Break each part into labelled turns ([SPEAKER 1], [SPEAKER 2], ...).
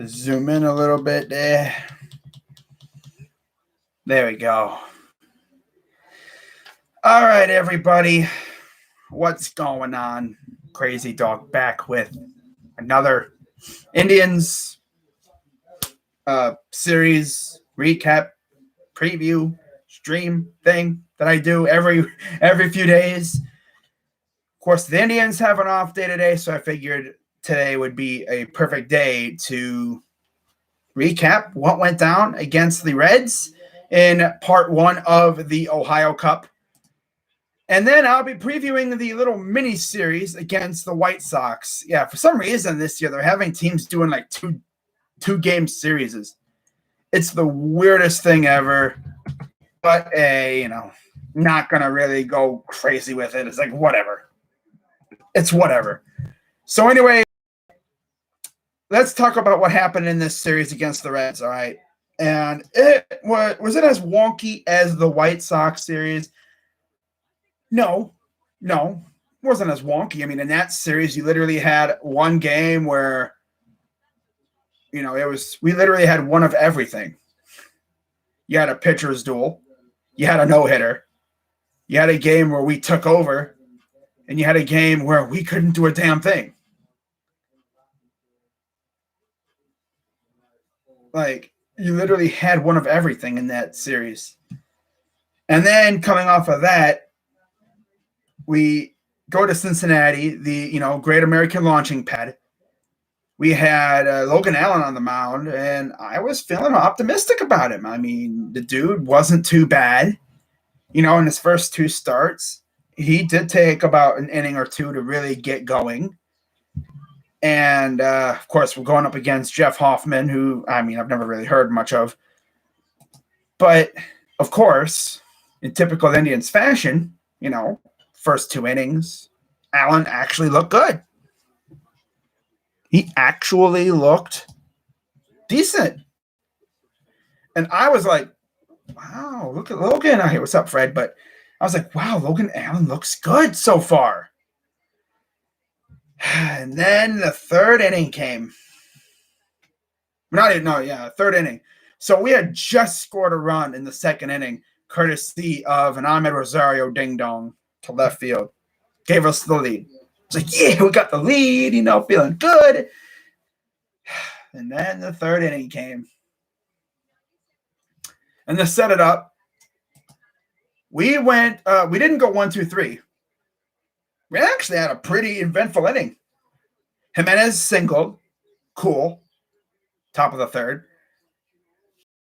[SPEAKER 1] Zoom in a little bit there. There we go. All right, everybody. What's going on? Crazy Dog back with another Indians series recap preview stream thing that I do every few days. Of course, the Indians have an off day today, so I figured today would be a perfect day to recap what went down against the Reds in part one of the Ohio Cup. And then I'll be previewing the little mini series against the White Sox. Yeah, for some reason this year they're having teams doing like two game series. It's the weirdest thing ever. But not gonna really go crazy with it. It's like whatever. It's whatever. So anyway, let's talk about what happened in this series against the Reds, all right? And was it as wonky as the White Sox series? No, it wasn't as wonky. I mean, in that series, you literally had one game where, we literally had one of everything. You had a pitcher's duel. You had a no-hitter. You had a game where we took over. And you had a game where we couldn't do a damn thing. Like, you literally had one of everything in that series. And then coming off of that, we go to Cincinnati, the, Great American Launching Pad. We had Logan Allen on the mound, and I was feeling optimistic about him. I mean, the dude wasn't too bad. In his first two starts, he did take about an inning or two to really get going. And, of course, we're going up against Jeff Hoffman, who, I've never really heard much of. But, of course, in typical Indians fashion, first two innings, Allen actually looked good. He actually looked decent. And I was like, wow, look at Logan. Hey, what's up, Fred? But I was like, wow, Logan Allen looks good so far. And then the third inning came. Third inning. So we had just scored a run in the second inning, courtesy of an Ahmed Rosario ding-dong to left field. Gave us the lead. It's like, yeah, we got the lead, feeling good. And then the third inning came. And to set it up, we didn't go 1-2-3. We actually had a pretty eventful inning. Jimenez singled. Cool. Top of the third.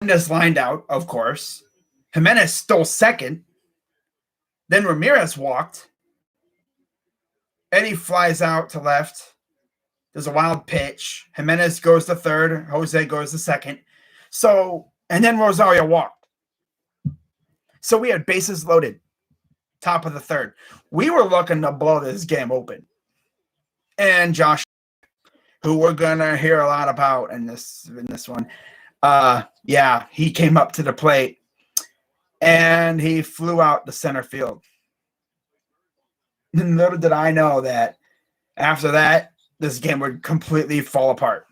[SPEAKER 1] Jimenez lined out, of course. Jimenez stole second. Then Ramirez walked. Eddie flies out to left. There's a wild pitch. Jimenez goes to third. Jose goes to second. And then Rosario walked. So we had bases loaded. Top of the third. We were looking to blow this game open. And Josh, who we're going to hear a lot about in this one, he came up to the plate and he flew out to center field. And little did I know that after that, this game would completely fall apart.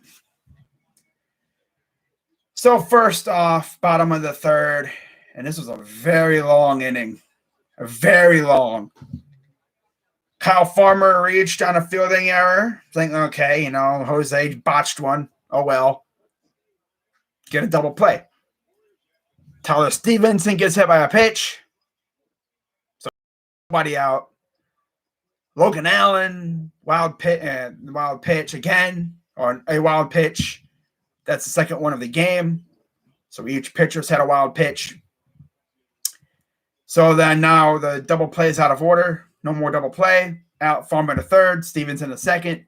[SPEAKER 1] So first off, bottom of the third, and this was a very long inning. Very long. Kyle Farmer reached on a fielding error. Thinking, okay, Jose botched one. Oh, well. Get a double play. Tyler Stevenson gets hit by a pitch. So nobody out. Logan Allen, wild pitch again, or a wild pitch. That's the second one of the game. So each pitcher's had a wild pitch. So then now the double play is out of order. No more double play. Out Farmer to third, Stevenson to second.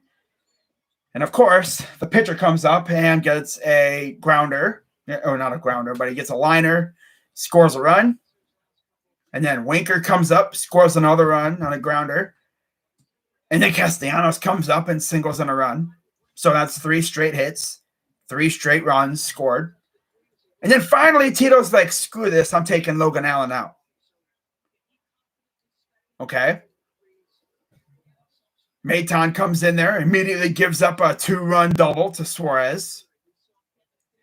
[SPEAKER 1] And of course, the pitcher comes up and gets a grounder. Or not a grounder, but he gets a liner, scores a run. And then Winker comes up, scores another run on a grounder. And then Castellanos comes up and singles on a run. So that's 3 straight hits, 3 straight runs scored. And then finally, Tito's like, screw this, I'm taking Logan Allen out. Okay. Maton comes in there, immediately gives up a 2-run double to Suarez.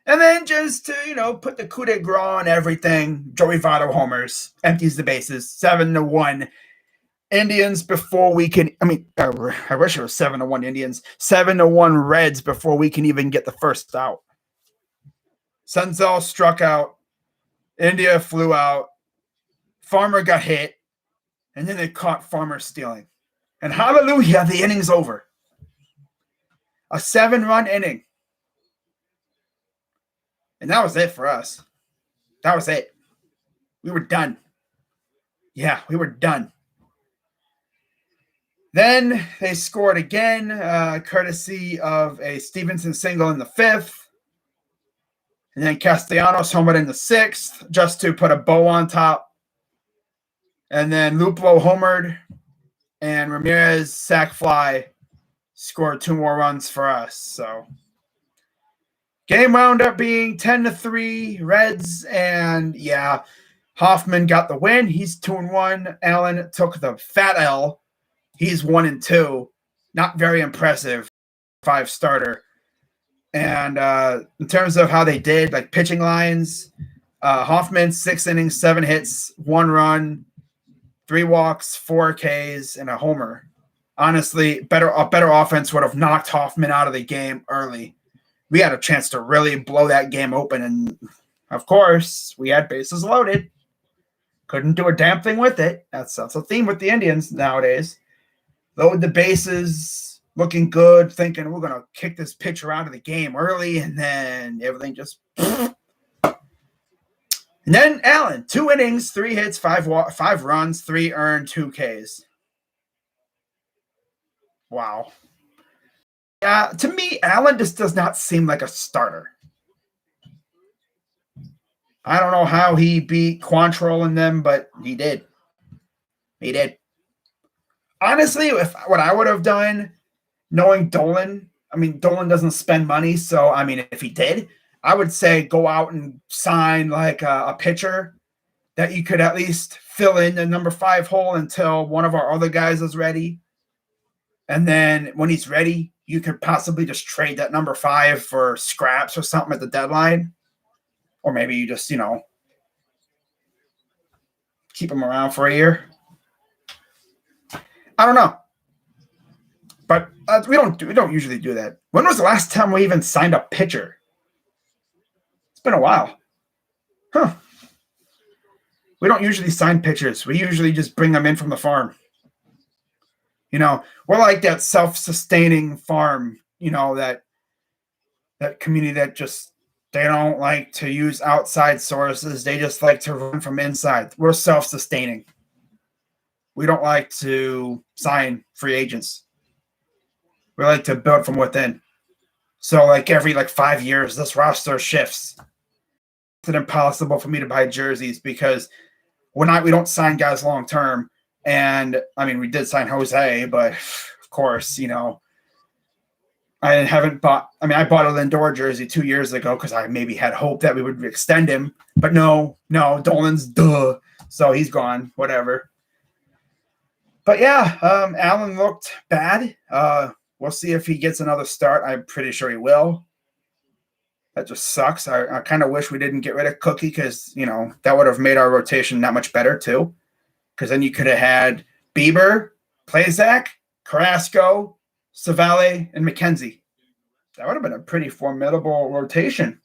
[SPEAKER 1] And then just to, put the coup de grace on everything, Joey Votto homers, empties the bases, 7-1 Indians before we can. I wish it was 7-1 Indians, 7-1 Reds before we can even get the first out. Senzel struck out, India flew out, Farmer got hit, and then they caught Farmer stealing. And hallelujah, the inning's over. A 7-run inning. And that was it for us. That was it. We were done. Yeah, we were done. Then they scored again, courtesy of a Stevenson single in the 5th. And then Castellanos homered in the 6th just to put a bow on top. And then Luplo homered, and Ramirez sac fly scored 2 more runs for us. So game wound up being 10-3 Reds, and yeah, Hoffman got the win. He's 2-1. Allen took the fat L. He's 1-2. Not very impressive. 5 starter. And in terms of how they did, like pitching lines, Hoffman 6 innings, 7 hits, 1 run, 3 walks, 4 Ks, and a homer. Honestly, a better offense would have knocked Hoffman out of the game early. We had a chance to really blow that game open, and of course, we had bases loaded. Couldn't do a damn thing with it. That's a theme with the Indians nowadays. Load the bases, looking good, thinking we're going to kick this pitcher out of the game early, and then everything just... And then Allen, 2 innings, 3 hits, 5 runs, 3 earned, 2 Ks. Wow. Yeah, to me, Allen just does not seem like a starter. I don't know how he beat Quantrill and them, but he did. He did. Honestly, what I would have done, knowing Dolan, Dolan doesn't spend money, so, if he did, I would say go out and sign like a pitcher that you could at least fill in the number 5 hole until one of our other guys is ready. And then when he's ready, you could possibly just trade that number 5 for scraps or something at the deadline. Or maybe you just, keep him around for a year. I don't know. But we don't usually do that. When was the last time we even signed a pitcher? It's been a while. Huh. We don't usually sign pitchers. We usually just bring them in from the farm. We're like that self-sustaining farm, that community that just, they don't like to use outside sources. They just like to run from inside. We're self-sustaining. We don't like to sign free agents. We like to build from within. So every 5 years, this roster shifts. It's impossible for me to buy jerseys because we don't sign guys long term. And we did sign Jose, but of course, I haven't bought. I bought a Lindor jersey 2 years ago because I maybe had hope that we would extend him, but no, Dolan's so he's gone. Whatever. But yeah, Allen looked bad. We'll see if he gets another start. I'm pretty sure he will. That just sucks. I kind of wish we didn't get rid of Cookie because that would have made our rotation that much better too. Because then you could have had Bieber, Plazak, Carrasco, Savale, and McKenzie. That would have been a pretty formidable rotation.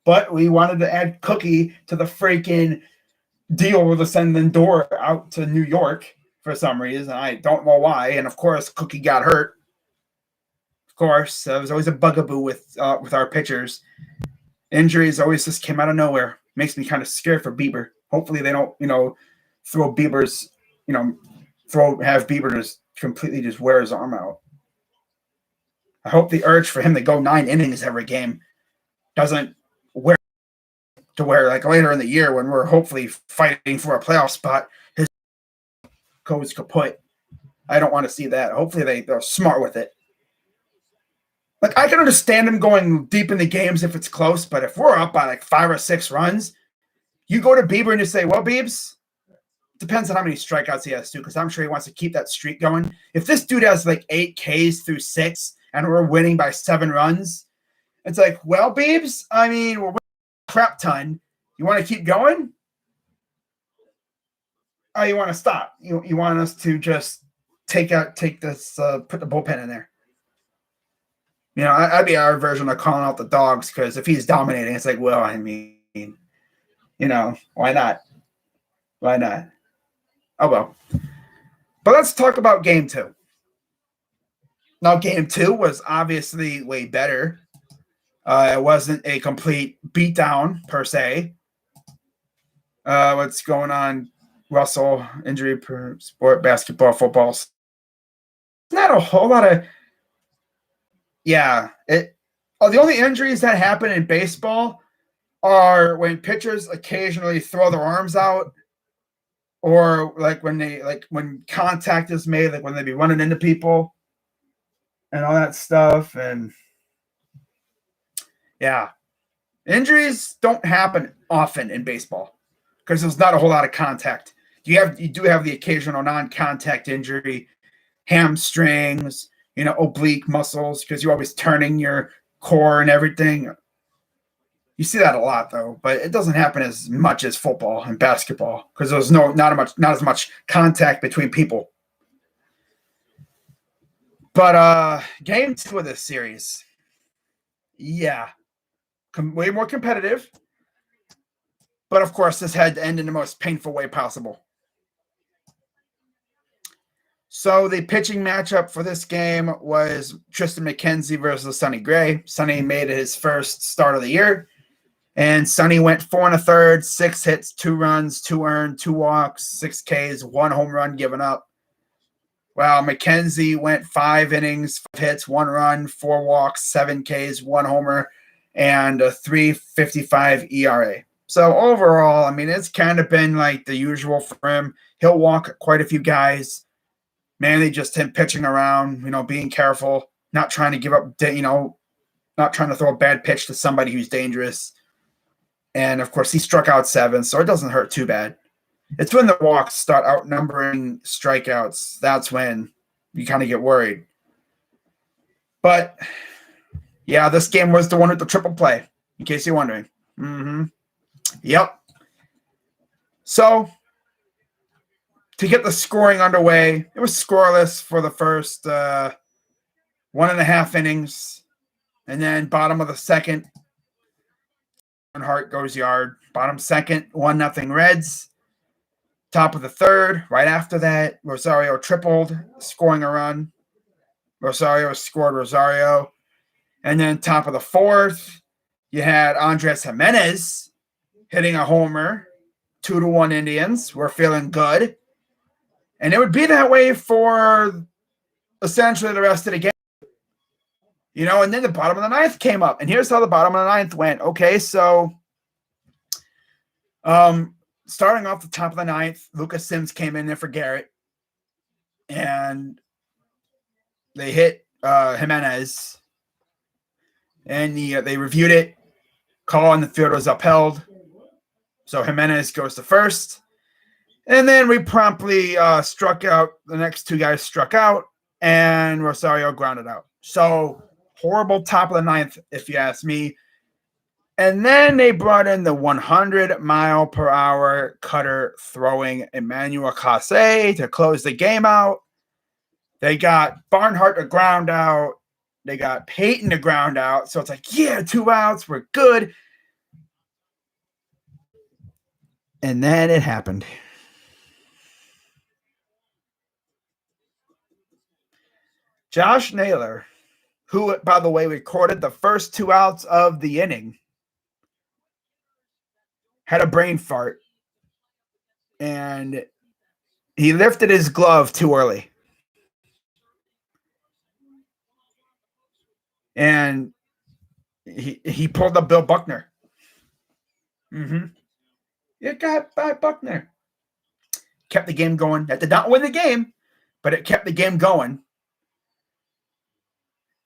[SPEAKER 1] But we wanted to add Cookie to the freaking deal to send Lindor out to New York for some reason. I don't know why. And, of course, Cookie got hurt. Of course, there was always a bugaboo with our pitchers. Injuries always just came out of nowhere. Makes me kind of scared for Bieber. Hopefully they don't, have Bieber just completely just wear his arm out. I hope the urge for him to go 9 innings every game doesn't wear to where later in the year when we're hopefully fighting for a playoff spot, his goes kaput. I don't want to see that. Hopefully they're smart with it. I can understand him going deep in the games if it's close, but if we're up by 5 or 6 runs, you go to Bieber and you say, well, Biebs, depends on how many strikeouts he has too, because I'm sure he wants to keep that streak going. If this dude has 8 Ks through 6 and we're winning by 7 runs, It's like, well, Beebs, I mean, we're winning a crap ton. You want to keep going? Oh, you want to stop? You want us to just take this, put the bullpen in there? You know, I'd be our version of calling out the dogs, because if he's dominating, it's like, well, I mean, you know, why not? Why not? Oh, well. But let's talk about game two. Now, game two was obviously way better. It wasn't a complete beatdown, per se. What's going on, Russell? Injury per sport, basketball, football. Not a whole lot of. Yeah. The only injuries that happen in baseball are when pitchers occasionally throw their arms out, or when contact is made, like when they be running into people and all that stuff. And yeah, injuries don't happen often in baseball because there's not a whole lot of contact. You do have the occasional non-contact injury, hamstrings, oblique muscles, because you're always turning your core and everything. You see that a lot, though, but it doesn't happen as much as football and basketball because there's not as much contact between people. But game two of this series, yeah, way more competitive. But of course, this had to end in the most painful way possible. So the pitching matchup for this game was Tristan McKenzie versus Sonny Gray. Sonny made his first start of the year. And Sonny went 4 1/3, 6 hits, 2 runs, 2 earned, 2 walks, 6 Ks, 1 home run given up. While McKenzie went 5 innings, 5 hits, 1 run, 4 walks, 7 Ks, 1 homer, and a 3.55 ERA. So overall, I mean, it's kind of been like the usual for him. He'll walk quite a few guys. Mainly just him pitching around, being careful, not trying to give up, not trying to throw a bad pitch to somebody who's dangerous. And, of course, he struck out 7, so it doesn't hurt too bad. It's when the walks start outnumbering strikeouts. That's when you kind of get worried. But, yeah, this game was the one with the triple play, in case you're wondering. Yep. So, to get the scoring underway, it was scoreless for the first 1.5 innings. And then bottom of the second, Hart goes yard. Bottom second, 1-0 Reds. Top of the third, right after that, Rosario tripled, scoring a run. Rosario scored Rosario. And then top of the fourth, you had Andres Jimenez hitting a homer. 2-1 Indians. We're feeling good. And it would be that way for essentially the rest of the game. And then the bottom of the ninth came up. And here's how the bottom of the ninth went. Okay, so starting off the top of the ninth, Lucas Sims came in there for Garrett. And they hit Jimenez. And they reviewed it. Call on the field was upheld. So Jimenez goes to first. And then we promptly struck out. The next 2 guys struck out. And Rosario grounded out. So horrible top of the ninth, if you ask me. And then they brought in the 100-mile-per-hour cutter throwing Emmanuel Clase to close the game out. They got Barnhart to ground out. They got Peyton to ground out. So it's like, yeah, 2 outs. We're good. And then it happened. Josh Naylor, who, by the way, recorded the first 2 outs of the inning, had a brain fart. And he lifted his glove too early. And he pulled up Bill Buckner. It got by Buckner. Kept the game going. That did not win the game, but it kept the game going.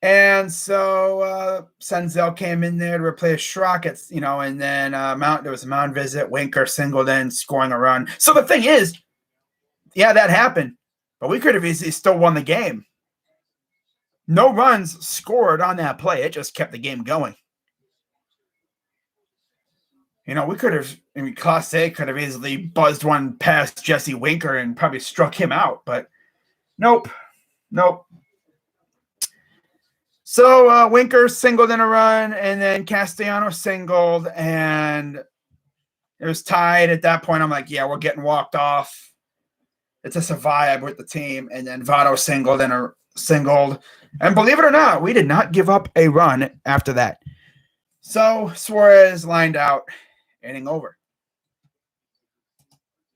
[SPEAKER 1] And so Senzel came in there to replace Schrock. And then there was a mound visit. Winker singled in, scoring a run. So the thing is, yeah, that happened, but we could have easily still won the game. No runs scored on that play. It just kept the game going. We could have, Class A could have easily buzzed one past Jesse Winker and probably struck him out, but nope. So Winker singled in a run, and then Castellanos singled, and it was tied. At that point, I'm like, yeah, we're getting walked off. It's just a vibe with the team. And then Votto singled. And believe it or not, we did not give up a run after that. So Suarez lined out, inning over.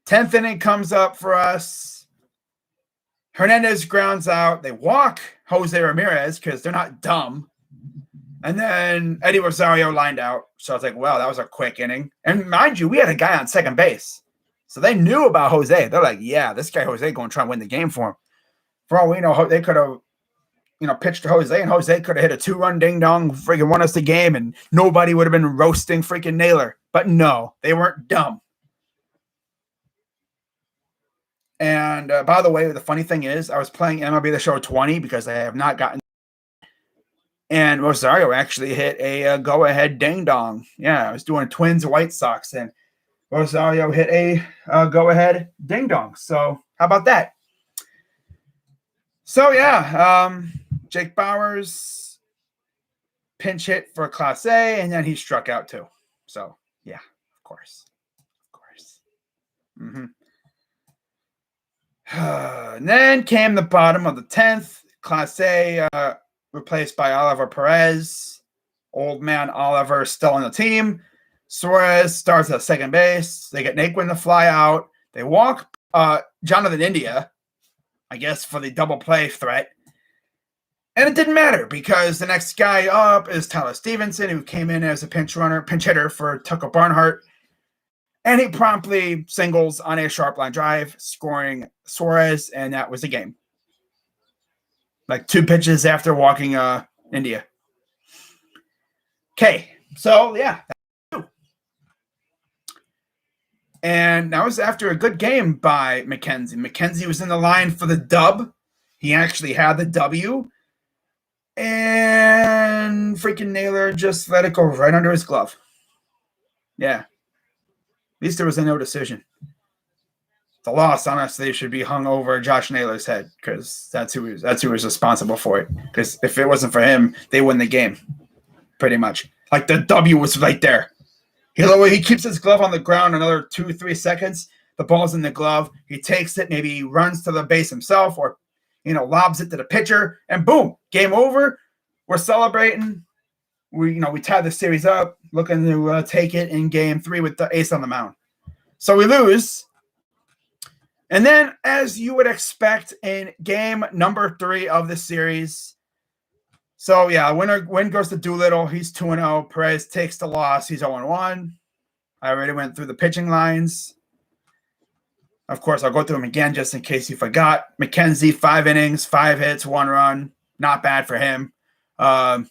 [SPEAKER 1] 10th inning comes up for us. Hernandez grounds out. They walk Jose Ramirez because they're not dumb. And then Eddie Rosario lined out. So I was like, well, that was a quick inning. And mind you, we had a guy on second base. So they knew about Jose. They're like, yeah, this guy Jose going to try and win the game for him. For all we know, they could have, pitched to Jose, and Jose could have hit a 2-run ding-dong, freaking won us the game, and nobody would have been roasting freaking Naylor. But no, they weren't dumb. And by the way, the funny thing is, I was playing MLB The Show 20 because I have not gotten. And Rosario actually hit a go-ahead ding-dong. Yeah, I was doing Twins White Sox, and Rosario hit a go-ahead ding-dong. So how about that? So yeah, Jake Bauers pinch hit for Class A, and then he struck out too. So yeah, of course. And then came the bottom of the 10th. Class A replaced by Oliver Perez. Old man Oliver still on the team. Suarez starts at second base. They get Naquin to fly out. They walk Jonathan India, I guess, for the double play threat. And it didn't matter because the next guy up is Tyler Stevenson, who came in as a pinch hitter for Tucker Barnhart. And he promptly singles on a sharp line drive, scoring Suarez, and that was the game. Like 2 pitches after walking India. Okay, so yeah. And that was after a good game by McKenzie. McKenzie was in the line for the dub. He actually had the W. And freaking Naylor just let it go right under his glove. Yeah. At least there was a no decision. The loss, honestly, should be hung over Josh Naylor's head because that's who was responsible for it. Because if it wasn't for him, they win the game, pretty much. Like the W was right there. He keeps his glove on the ground another 2-3 seconds. The ball's in the glove. He takes it. Maybe he runs to the base himself or, lobs it to the pitcher. And boom, game over. We're celebrating. We tied the series up, looking to take it in game 3 with the ace on the mound. So we lose. And then, as you would expect in game number 3 of the series, so yeah, win goes to Doolittle. He's 2-0. Perez takes the loss. He's 0-1. I already went through the pitching lines. Of course, I'll go through them again just in case you forgot. McKenzie, 5 innings, 5 hits, 1 run. Not bad for him. 4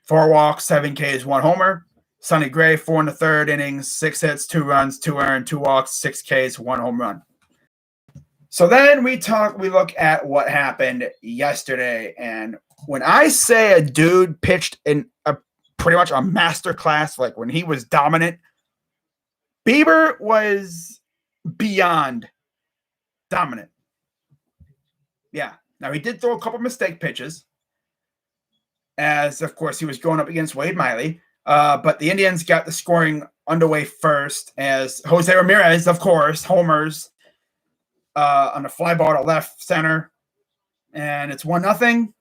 [SPEAKER 1] walks, 7 Ks, 1 homer. Sonny Gray, 4 in the 3rd innings, 6 hits, 2 runs, 2 earned, 2 walks, 6 Ks, 1 home run. So then we look at what happened yesterday. And when I say a dude pitched in pretty much a masterclass, like when he was dominant, Bieber was beyond dominant. Yeah. Now, he did throw a couple mistake pitches, as, of course, he was going up against Wade Miley. But the Indians got the scoring underway first as Jose Ramirez, of course, homers on a fly ball to left center. And it's 1-0.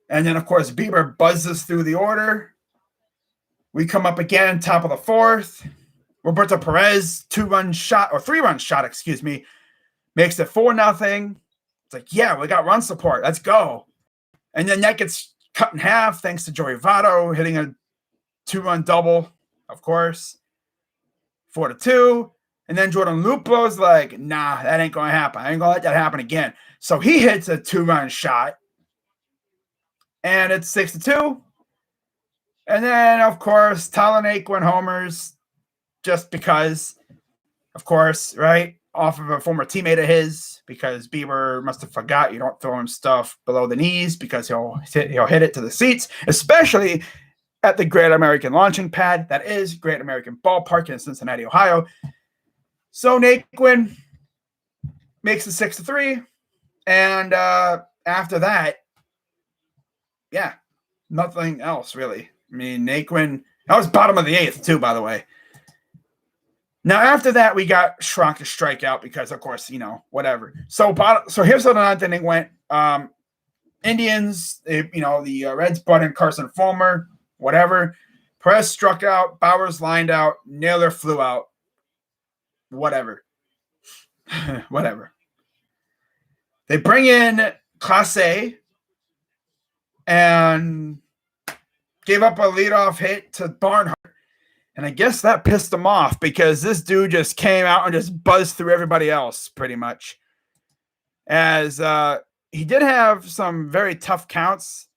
[SPEAKER 1] And then, of course, Bieber buzzes through the order. We come up again, top of the 4th. Roberto Perez, 3-run shot, makes it 4-0. It's like, yeah, we got run support. Let's go. And then that gets cut in half thanks to Joey Votto hitting a 2-run double, of course. 4-2. And then Jordan Lupo's like, nah, that ain't going to happen. I ain't going to let that happen again. So he hits a 2-run shot. And it's 6-2. And then, of course, Tyler Naquin homers just because, of course, right? Off of a former teammate of his, because Bieber must have forgot you don't throw him stuff below the knees because he'll hit it to the seats, especially at the Great American Launching Pad. That is Great American Ballpark in Cincinnati, Ohio. So Naquin makes it 6-3. And after that, yeah, nothing else really. I mean, Naquin, that was bottom of the 8th too, by the way. Now, after that, we got Schronk to strike out because, of course, whatever. So here's how the 9th inning went. Indians, the Reds brought in Carson Fulmer, whatever. Perez struck out. Bowers lined out. Naylor flew out. Whatever. Whatever. They bring in Clase and gave up a leadoff hit to Barnhart. And I guess that pissed him off because this dude just came out and just buzzed through everybody else pretty much. As he did have some very tough counts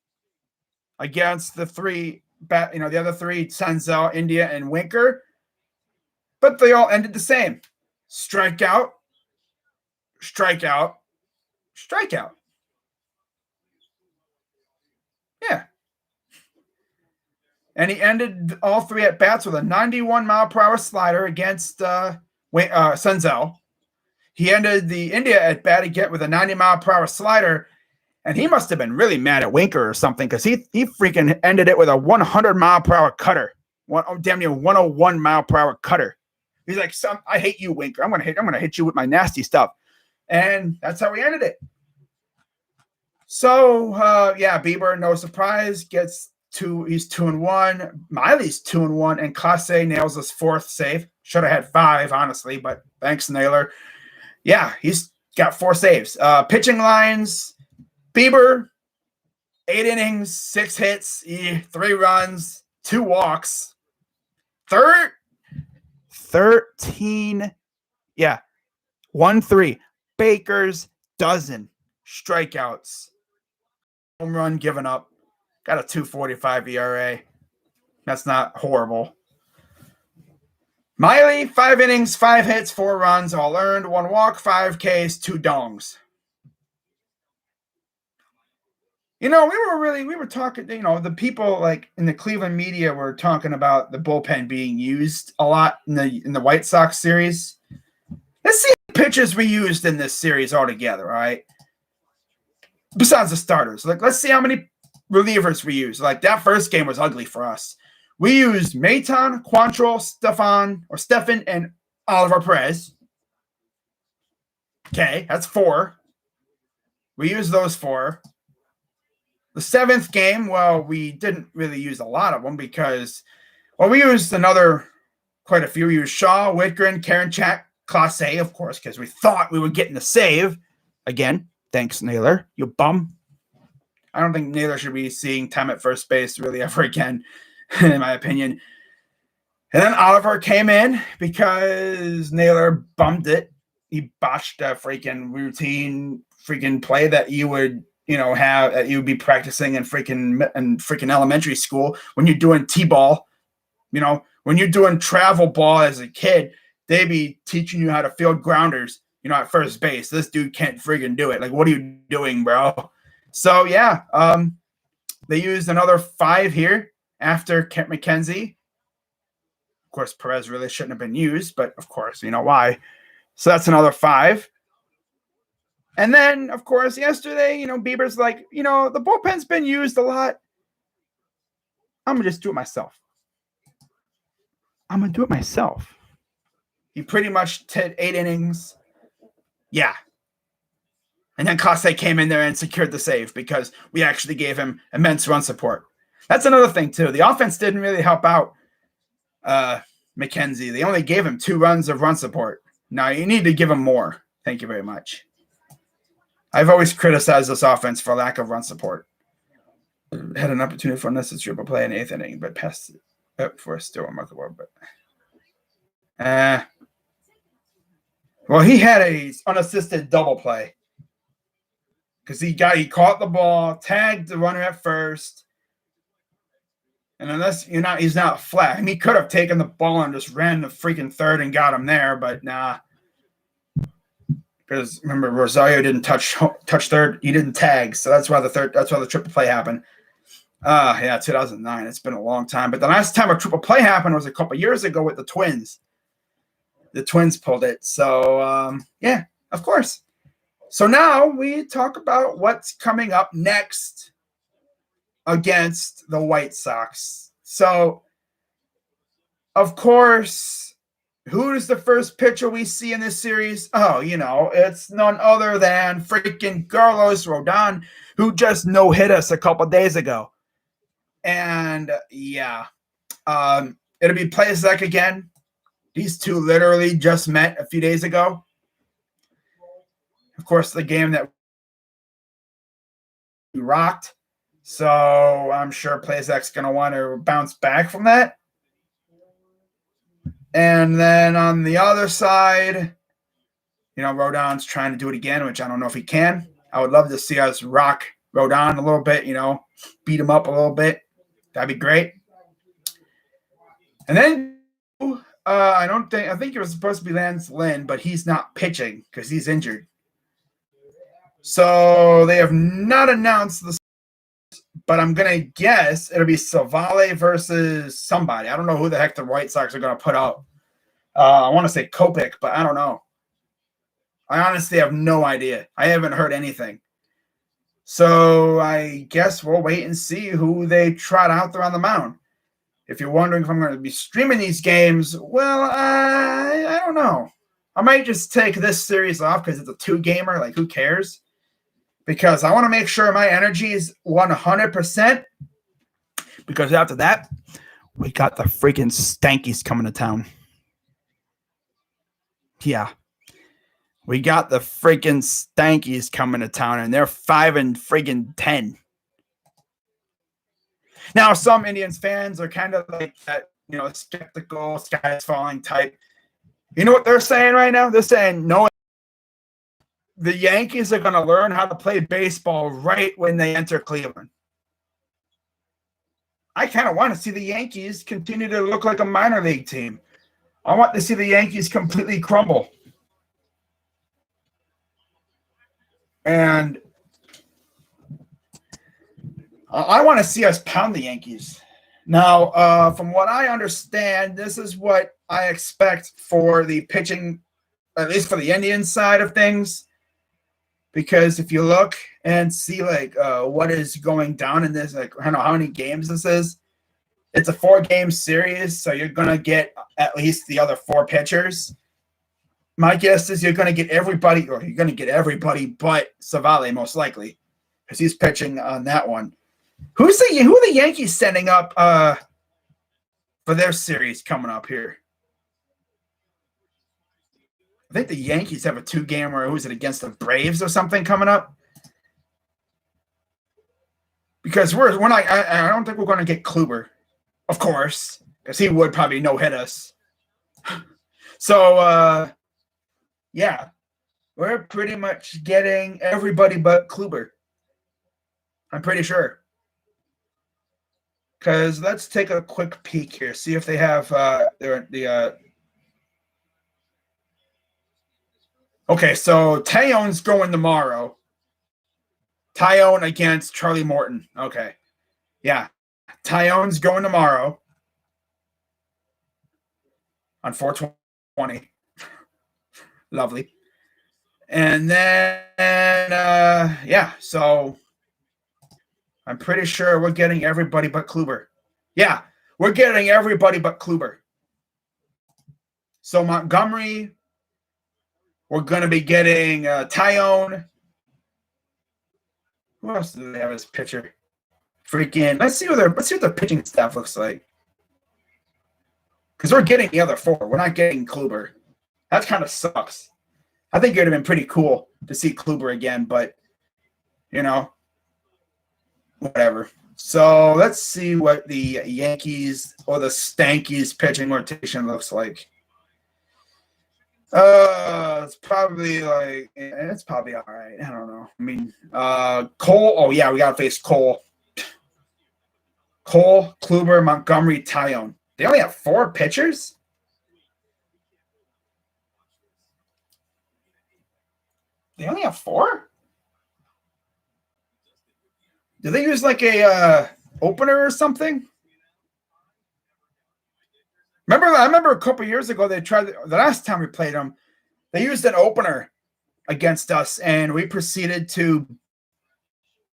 [SPEAKER 1] against the other three, Senzel, India, and Winker. But they all ended the same. Strikeout, strikeout, strikeout. Yeah. And he ended all 3 at-bats with a 91-mile-per-hour slider against Senzel. He ended the India at-bat again with a 90-mile-per-hour slider, and he must have been really mad at Winker or something because he freaking ended it with a 100-mile-per-hour cutter, damn near 101-mile-per-hour cutter. He's like, I hate you, Winker. I'm gonna hit you with my nasty stuff, and that's how we ended it. So Bieber, no surprise, gets he's 2-1. Miley's 2-1, and Clase nails his 4th save. Should have had 5, honestly, but thanks, Naylor. Yeah, he's got 4 saves. Pitching lines, Bieber, 8 innings, 6 hits, 3 runs, 2 walks. 13, 1-3. Baker's dozen strikeouts. Home run given up. Got a 2.45 ERA. That's not horrible. Miley, 5 innings, 5 hits, 4 runs, all earned, 1 walk, 5 Ks, 2 dongs. We were talking, the people like in the Cleveland media were talking about the bullpen being used a lot in the White Sox series. Let's see the pitchers we used in this series altogether, all right? Besides the starters. Let's see how many relievers we used. That first game was ugly for us. We used Maton, Quantrill, Stefan, and Oliver Perez. Okay, that's 4. We used those 4. The 7th game, we didn't really use a lot of them because, we used quite a few. We used Shaw, Whitgren, Karinchak, Clase, of course, because we thought we were getting the save. Again, thanks, Naylor, you bum. I don't think Naylor should be seeing time at first base really ever again, in my opinion. And then Oliver came in because Naylor bummed it. He botched a freaking routine play that you would, have that you would be practicing in freaking elementary school when you're doing T-ball. When you're doing travel ball as a kid, they be teaching you how to field grounders, at first base. This dude can't freaking do it. What are you doing, bro? So, they used another 5 here after Kent McKenzie. Of course, Perez really shouldn't have been used, but of course, you know why. So that's another 5. And then, of course, yesterday, Bieber's like, the bullpen's been used a lot. I'm going to just do it myself. He pretty much did 8 innings. Yeah. And then Clase came in there and secured the save because we actually gave him immense run support. That's another thing, too. The offense didn't really help out McKenzie. They only gave him 2 runs of run support. Now, you need to give him more. Thank you very much. I've always criticized this offense for lack of run support. Had an opportunity for unnecessary triple play in the 8th inning, but passed it up for a still remarkable. But he had a unassisted double play because he caught the ball, tagged the runner at first, and unless he's not flat. He could have taken the ball and just ran the freaking third and got him there, but nah. Because remember, Rosario didn't touch third. He didn't tag, so that's why the triple play happened. Yeah, 2009. It's been a long time. But the last time a triple play happened was a couple years ago with the Twins. The Twins pulled it. So, yeah, of course. So now we talk about what's coming up next against the White Sox. So, of course, who is the first pitcher we see in this series? Oh, it's none other than freaking Carlos Rodon, who just no-hit us a couple days ago. And, yeah, it'll be Plesac again. These two literally just met a few days ago. Of course, the game that we rocked. So I'm sure Plesac's going to want to bounce back from that. And then on the other side, Rodon's trying to do it again, which I don't know if he can. I would love to see us rock Rodon a little bit, beat him up a little bit. That'd be great. And then I think it was supposed to be Lance Lynn, but he's not pitching because he's injured. So they have not announced the, but I'm going to guess it'll be Savale versus somebody. I don't know who the heck the White Sox are going to put out. I want to say Kopech, but I don't know. I honestly have no idea. I haven't heard anything. So I guess we'll wait and see who they trot out there on the mound. If you're wondering if I'm going to be streaming these games, well, I don't know. I might just take this series off because it's a 2-gamer. Like, who cares? Because I want to make sure my energy is 100%. Because after that, we got the freaking Stankies coming to town. Yeah. We got the freaking Stankies coming to town, and they're 5-10. Now, some Indians fans are kind of like that, skeptical, sky is falling type. You know what they're saying right now? They're saying, no, the Yankees are going to learn how to play baseball right when they enter Cleveland. I kind of want to see the Yankees continue to look like a minor league team. I want to see the Yankees completely crumble. And I want to see us pound the Yankees. Now, from what I understand, this is what I expect for the pitching, at least for the Indian side of things. Because if you look and see, what is going down in this, I don't know how many games this is. It's a 4-game series, so you're going to get at least the other 4 pitchers. My guess is you're going to get everybody but Savale, most likely, because he's pitching on that one. Who are the Yankees sending up for their series coming up here? I think the Yankees have a 2-gamer. Who is it, against the Braves or something coming up? Because we're not. I don't think we're going to get Kluber, of course, because he would probably no-hit us. So yeah, we're pretty much getting everybody but Kluber. I'm pretty sure. Because let's take a quick peek here, see if they have Okay, so Taillon's going tomorrow. Taillon against Charlie Morton. Okay. Yeah. Taillon's going tomorrow on 4/20. Lovely. And then, yeah, so I'm pretty sure we're getting everybody but Kluber. Yeah, we're getting everybody but Kluber. So Montgomery, we're going to be getting Taillon. Who else do they have as pitcher? Freaking, let's see what their pitching staff looks like. Because we're getting the other 4. We're not getting Kluber. That kind of sucks. I think it would have been pretty cool to see Kluber again, but, whatever. So let's see what the Yankees or the Stankies pitching rotation looks like. It's probably it's probably all right. I don't know. I mean, Cole. Oh yeah, we gotta face Cole. Cole, Kluber, Montgomery, Taillon. They only have 4 pitchers? They only have 4? Do they use like a opener or something. I remember a couple years ago they tried the last time we played them. They used an opener against us, and we proceeded to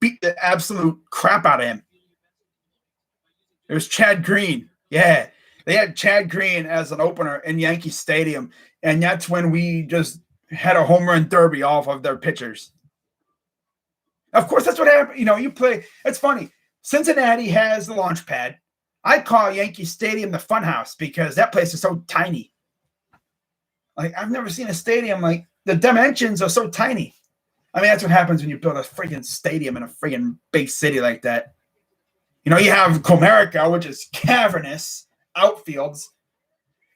[SPEAKER 1] beat the absolute crap out of him. It was Chad Green. Yeah, they had Chad Green as an opener in Yankee Stadium, and that's when we just had a home run derby off of their pitchers. Of course, that's what happened. You play. It's funny. Cincinnati has the launch pad. I call Yankee Stadium the funhouse because that place is so tiny. Like, I've never seen a stadium like the dimensions are so tiny. I mean, that's what happens when you build a freaking stadium in a freaking big city like that. You have Comerica, which is cavernous outfields.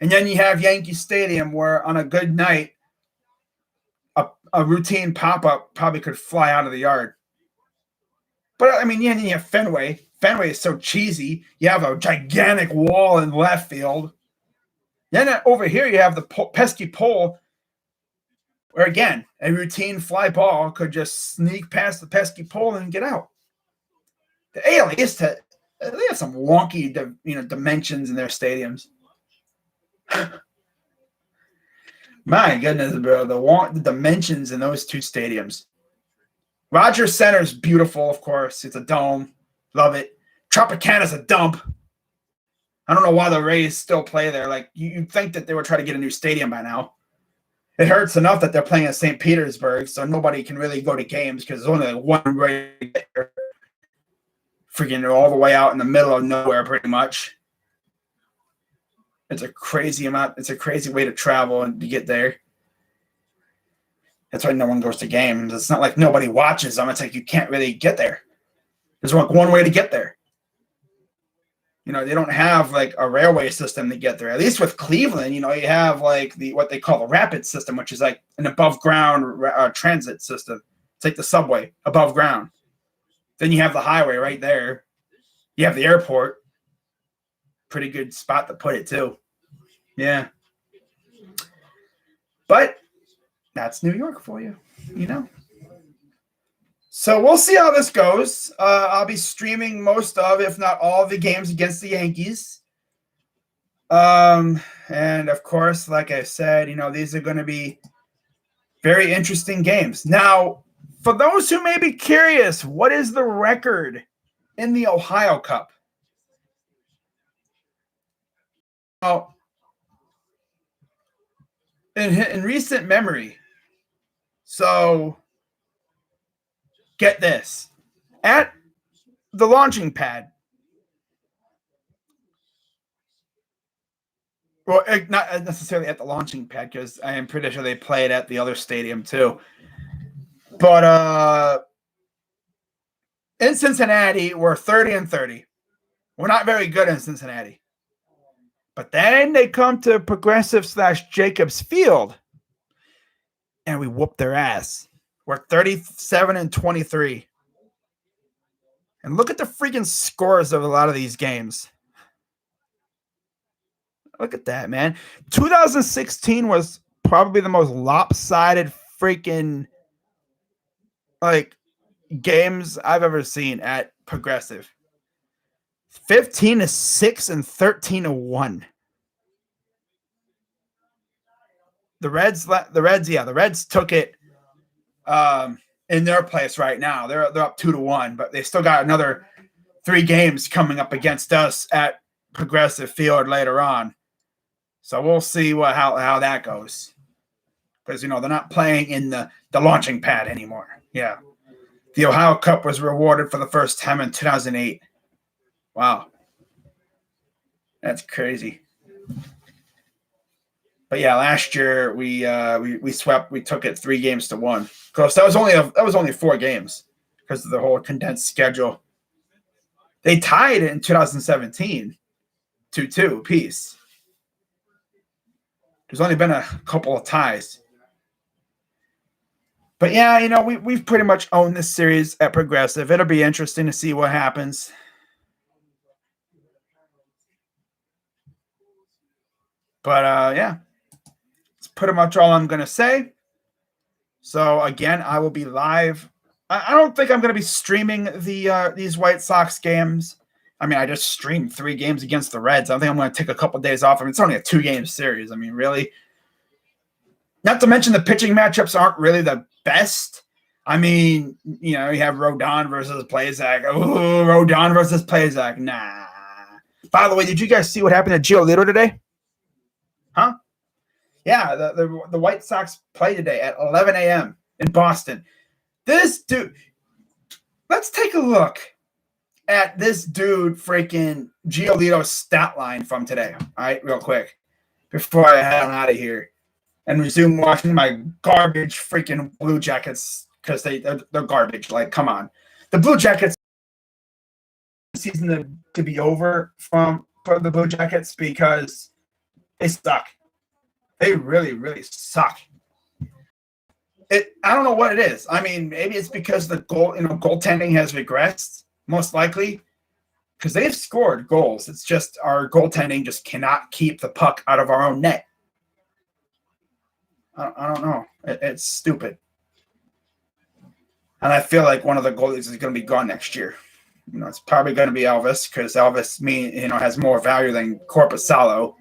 [SPEAKER 1] And then you have Yankee Stadium, where on a good night, a routine pop-up probably could fly out of the yard. But, I mean, you have Fenway. Fenway is so cheesy. You have a gigantic wall in left field. Then over here, you have the pesky pole, where, again, a routine fly ball could just sneak past the pesky pole and get out. The AL East, they have some wonky, dimensions in their stadiums. My goodness, bro, the dimensions in those two stadiums. Rogers Center is beautiful, of course. It's a dome. Love it. Tropicana's a dump. I don't know why the Rays still play there. Like, you'd think that they would try to get a new stadium by now. It hurts enough that they're playing in St. Petersburg, so nobody can really go to games because there's only like one way to get there. Freaking all the way out in the middle of nowhere, pretty much. It's a crazy amount. It's a crazy way to travel and to get there. That's why no one goes to games. It's not like nobody watches them. It's like you can't really get there. There's like one way to get there. They don't have like a railway system to get there. At least with Cleveland, you have like what they call the rapid system, which is like an above ground transit system. It's like the subway above ground. Then you have the highway right there. You have the airport. Pretty good spot to put it too. Yeah. But that's New York for you, So we'll see how this goes. I'll be streaming most of, if not all, of the games against the Yankees. And of course, like I said, these are going to be very interesting games. Now, for those who may be curious, what is the record in the Ohio Cup? Well, in recent memory, so get this. At the launching pad, well, not necessarily at the launching pad, because I am pretty sure they play it at the other stadium too. But in Cincinnati, we're 30-30. We're not very good in Cincinnati. But then they come to Progressive/Jacobs Field, and we whoop their ass. We're 37-23. And look at the freaking scores of a lot of these games. Look at that, man. 2016 was probably the most lopsided freaking games I've ever seen at Progressive. 15-6 and 13-1. The Reds took it in their place right now. They're up 2-1, but they still got another 3 games coming up against us at Progressive Field later on. So we'll see how that goes. Because they're not playing in the launching pad anymore. Yeah. The Ohio Cup was rewarded for the first time in 2008. Wow. That's crazy. But yeah, last year we swept. We took it 3-1. Of course, that was only 4 games because of the whole condensed schedule. They tied it in 2017, 2-2 apiece. There's only been a couple of ties. But yeah, we've pretty much owned this series at Progressive. It'll be interesting to see what happens. But yeah, that's pretty much all I'm going to say. So again, I will be live. I don't think I'm going to be streaming these White Sox games. I mean, I just streamed 3 games against the Reds. I think I'm going to take a couple days off. I mean, it's only a 2-game series. I mean, really? Not to mention the pitching matchups aren't really the best. I mean, you have Rodon versus Plazak. Oh, Rodon versus Plazak. Nah. By the way, did you guys see what happened to Giolito today? Huh? Yeah, the White Sox play today at 11 a.m. in Boston. This dude, let's take a look at this dude freaking Giolito's stat line from today. All right, real quick, before I head on out of here and resume watching my garbage freaking Blue Jackets because they're garbage. Like, come on. The Blue Jackets season to be over for the Blue Jackets because they suck. They really, really suck. I don't know what it is. I mean, maybe it's because the goaltending has regressed, most likely, because they've scored goals. It's just our goaltending just cannot keep the puck out of our own net. I don't know. It's stupid. And I feel like one of the goalies is going to be gone next year. It's probably going to be Elvis because Elvis has more value than Korpisalo.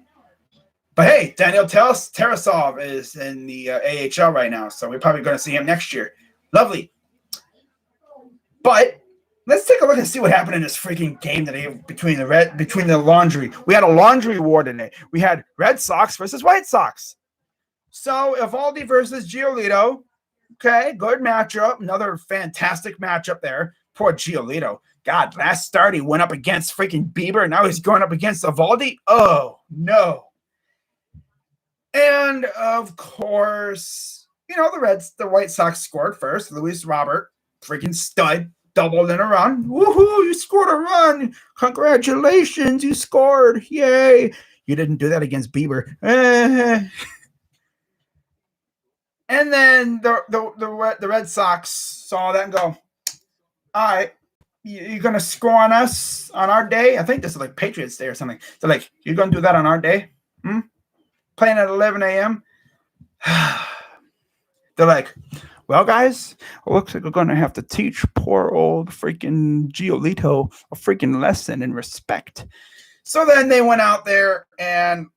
[SPEAKER 1] But hey, Daniel Tarasov is in the AHL right now, so we're probably going to see him next year. Lovely. But let's take a look and see what happened in this freaking game today between the laundry. We had a laundry war today. We had Red Sox versus White Sox. So Eovaldi versus Giolito. Okay, good matchup. Another fantastic matchup there. Poor Giolito. God, last start he went up against freaking Bieber. Now he's going up against Eovaldi. Oh, no. And, of course, the White Sox scored first. Luis Robert, freaking stud, doubled in a run. Woohoo, you scored a run. Congratulations, you scored. Yay. You didn't do that against Bieber. And then the Red Sox saw that and go, all right, you're going to score on us on our day? I think this is like Patriots Day or something. They're like, you're going to do that on our day? Playing at 11 a.m.? They're like, well, guys, it looks like we're going to have to teach poor old freaking Giolito a freaking lesson in respect. So then they went out there and,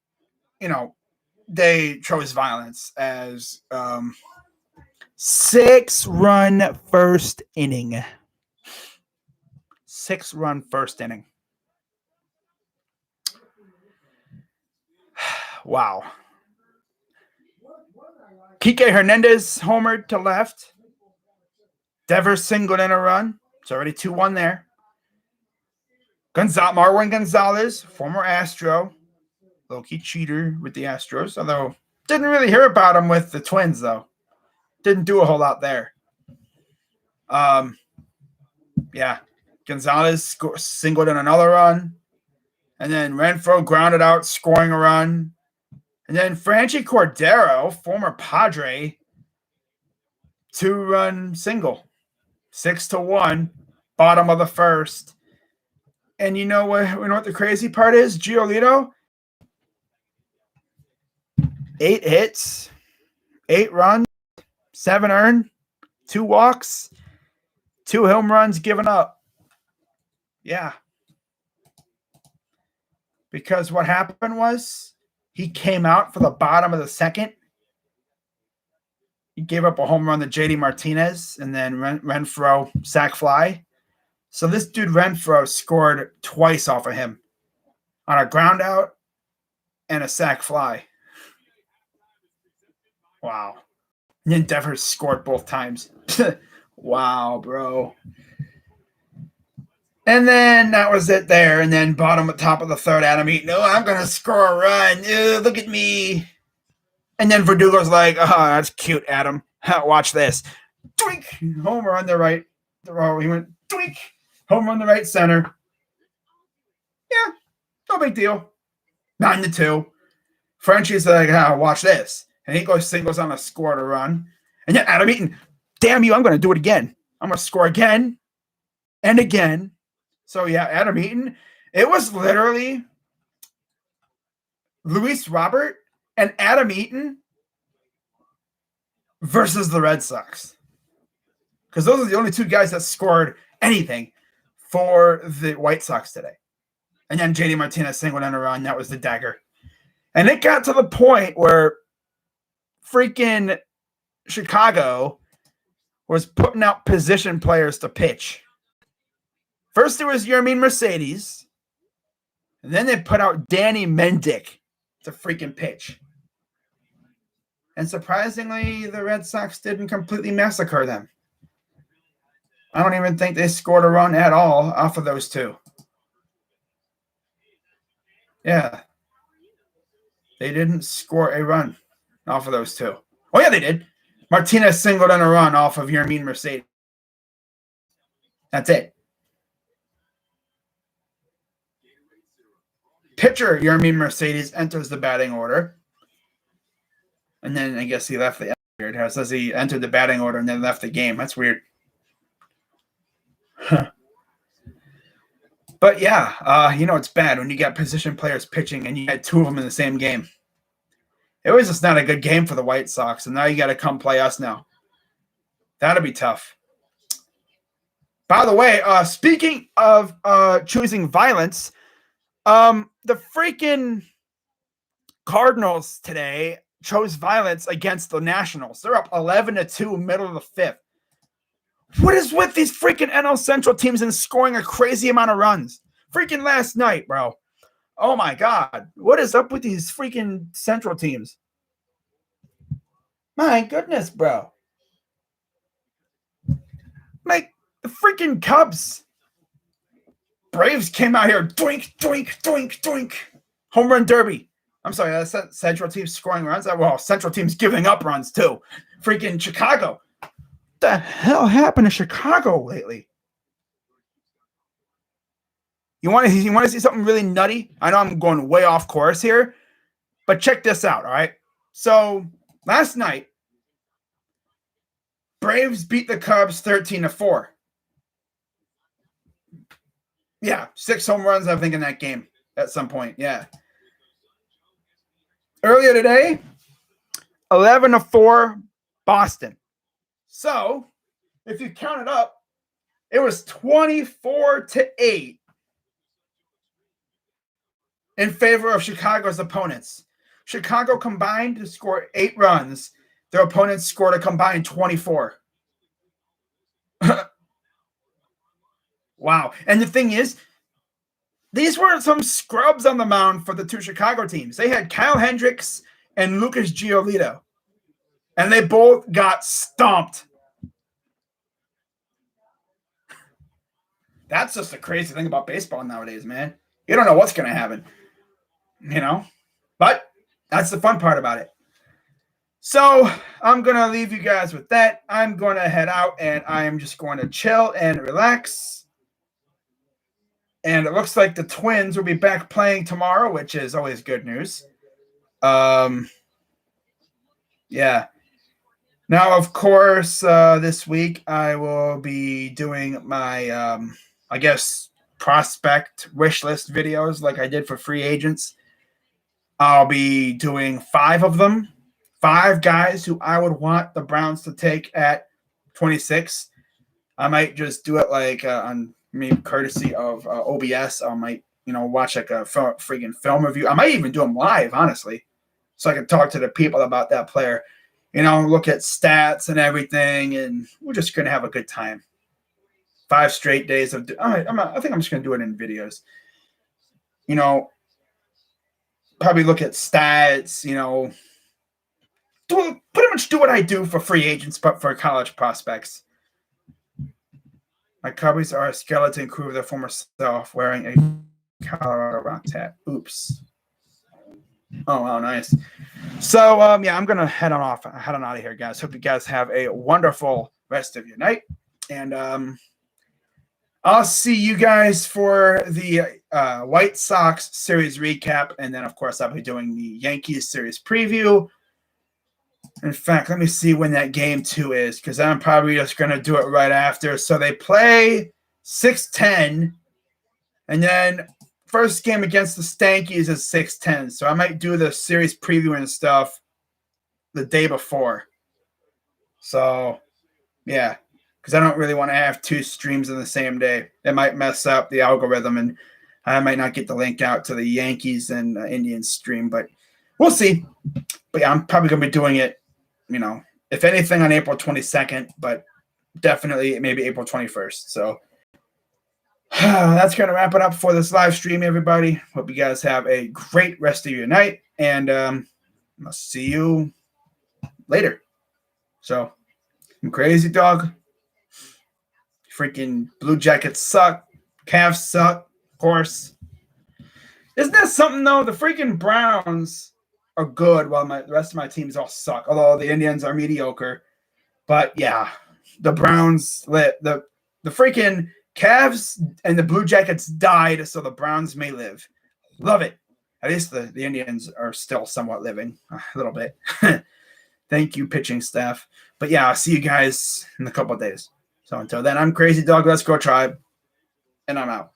[SPEAKER 1] they chose violence as 6-run first inning. 6-run first inning. Wow. Kike Hernandez homered to left. Devers singled in a run. It's already 2-1 there. Marwin Gonzalez, former Astro. Low-key cheater with the Astros. Although, didn't really hear about him with the Twins, though. Didn't do a whole lot there. Yeah. Gonzalez singled in another run. And then Renfroe grounded out, scoring a run. And then Franchi Cordero, former Padre, 2-run single. 6-1, bottom of the first. And you know what the crazy part is? Giolito, 8 hits, 8 runs, 7 earned, 2 walks, 2 home runs given up. Yeah. Because what happened was he came out for the bottom of the second. He gave up a home run to JD Martinez and then Renfroe sac fly. So this dude Renfroe scored twice off of him on a ground out and a sac fly. Top And then Devers scored both times. Wow, bro. And then that was it there. And then top of the third, Adam Eaton. Oh, I'm going to score a run. Look at me. And then Verdugo's like, oh, that's cute, Adam. Watch this. Twink. Homer on the right. He went twink. Homer on the right center. Yeah, no big deal. 9-2. Frenchie's like, watch this. And he goes singles on a score to run. And then Adam Eaton, damn you, I'm going to do it again. I'm going to score again and again. So, yeah, Adam Eaton, it was literally Luis Robert and Adam Eaton versus the Red Sox. Because those are the only two guys that scored anything for the White Sox today. And then JD Martinez singled in a run. That was the dagger. And it got to the point where freaking Chicago was putting out position players to pitch. First, it was Yermin Mercedes. And then they put out Danny Mendick to freaking pitch. And surprisingly, the Red Sox didn't completely massacre them. I don't even think they scored a run at all off of those two. Yeah. They didn't score a run off of those two. Oh, yeah, they did. Martinez singled in a run off of Yermin Mercedes. That's it. Pitcher Yermin Mercedes enters the batting order. And then I guess he left the weird. It says he entered the batting order and then left the game. That's weird. Huh. But yeah, it's bad when you got position players pitching and you had two of them in the same game. It was just not a good game for the White Sox, and now you got to come play us now. That'll be tough. By the way, speaking of choosing violence, the freaking Cardinals today chose violence against the Nationals. They're up 11-2, middle of the fifth. What is with these freaking NL Central teams and scoring a crazy amount of runs? Freaking last night, bro. Oh, my God. What is up with these freaking Central teams? My goodness, bro. Like, the freaking Cubs. Braves came out here. Doink, doink, doink, doink. Home run derby. I'm sorry, that's Central teams scoring runs. Well, Central teams giving up runs, too. Freaking Chicago. What the hell happened to Chicago lately? You want to see something really nutty? I know I'm going way off course here, but check this out, all right? So last night, Braves beat the Cubs 13-4. Yeah, 6 home runs, I think, in that game at some point. Yeah. Earlier today, 11-4 Boston. So if you count it up, it was 24-8 in favor of Chicago's opponents. Chicago combined to score 8 runs. Their opponents scored a combined 24. Wow. And the thing is, these weren't some scrubs on the mound for the two Chicago teams. They had Kyle Hendricks and Lucas Giolito. And they both got stomped. That's just the crazy thing about baseball nowadays, man. You don't know what's going to happen. But that's the fun part about it. So I'm going to leave you guys with that. I'm going to head out and I'm just going to chill and relax. And it looks like the Twins will be back playing tomorrow, which is always good news. Yeah. Now, of course, this week I will be doing my, prospect wish list videos like I did for free agents. I'll be doing 5 of them. 5 guys who I would want the Browns to take at 26. I might just do it like on courtesy of OBS. I might, watch like a freaking film review. I might even do them live, honestly, so I can talk to the people about that player. Look at stats and everything, and we're just gonna have a good time. 5 straight days of. I think I'm just gonna do it in videos. Probably look at stats. Pretty much do what I do for free agents, but for college prospects. My Cubbies are a skeleton crew of their former self wearing a Colorado Rock hat. Oops. Oh, wow, nice. So, I'm going to head on out of here, guys. Hope you guys have a wonderful rest of your night. And I'll see you guys for the White Sox series recap. And then, of course, I'll be doing the Yankees series preview. In fact, let me see when that game 2 is, because I'm probably just going to do it right after. So they play 6-10, and then first game against the Stankies is 6-10. So I might do the series preview and stuff the day before. So, yeah, because I don't really want to have 2 streams in the same day. It might mess up the algorithm, and I might not get the link out to the Yankees and Indians stream, but we'll see. But yeah, I'm probably going to be doing it, if anything on April 22nd, but definitely maybe April 21st. So that's going to wrap it up for this live stream, everybody. Hope you guys have a great rest of your night, and I'll see you later. So, I'm crazy, dog. Freaking Blue Jackets suck. Cavs suck, of course. Isn't that something, though? The freaking Browns are good while the rest of my teams all suck, although the Indians are mediocre. But, yeah, the Browns, the freaking Cavs and the Blue Jackets died, so the Browns may live. Love it. At least the Indians are still somewhat living a little bit. Thank you, pitching staff. But, yeah, I'll see you guys in a couple of days. So until then, I'm Crazy Dog. Let's go Tribe. And I'm out.